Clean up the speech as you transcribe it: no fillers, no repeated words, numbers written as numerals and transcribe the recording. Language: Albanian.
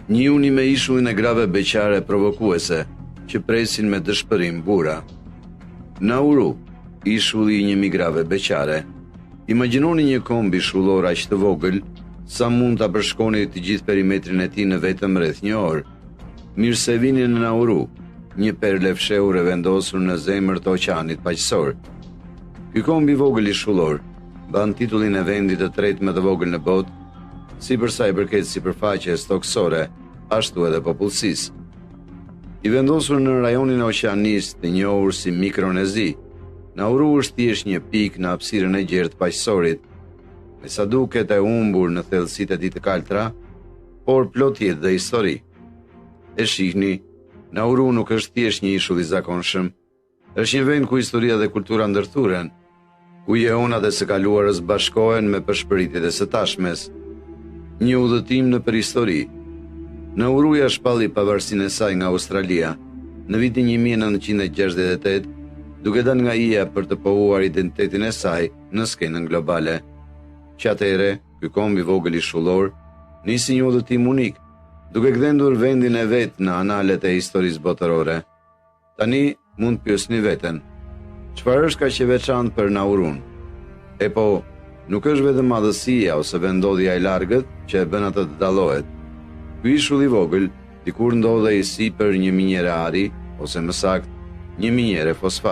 Njihuni me ishullin e grave beqare provokuese që presin me dëshpërim bura. Nauru, ishulli i një migrave beqare. Imagjinoni një kombi shullor aq të vogël sa mund ta përshkoni të gjithë perimetrin e tij në vetëm rreth një orë. Mirë se vini në Nauru, një perle fshehur e vendosur në zemër të oqeanit paqësor. Ky kombi vogël i shullor ban titullin e vendit të tretë më të vogël në botë, si për sa i përket sipërfaqes toksore, ashtu edhe popullsisë. I vendosur në rajonin oqeanis të njohur si Mikronezi, Nauru është thjesht një pikë në hapësirën e gjerë të paqësorit, me sa duket e humbur në thellësitë e tij të kaltra, por plot jetë dhe histori. E shihni, Nauru nuk është thjesht një ishull i zakonshëm, është një vend ku historia dhe kultura ndërthuren, ku jeonat e së kaluarës bashkohen me përshpëritjet e së tashmes. Një udhëtim në përhistori. Nauruja shpalli pavarësinë e saj nga Australia në vitin 1968, duke dalë nga ija për të pohuar identitetin e saj në skenën globale. Që atëherë, ky kombi vogël i shullor nisi një udhëtim unik, duke gdhendur vendin e vet në analet e historisë botërore. Tani mund të pyesni veten, çfarë është kaq e veçantë për Naurun? E po, nuk është vetëm madhësia ose vendodhja e largët që e bën atë të dallohet. Ky ishull i vogël dikur ndodhej sipër një minjere ari, ose më saktë, një minjere fosfat.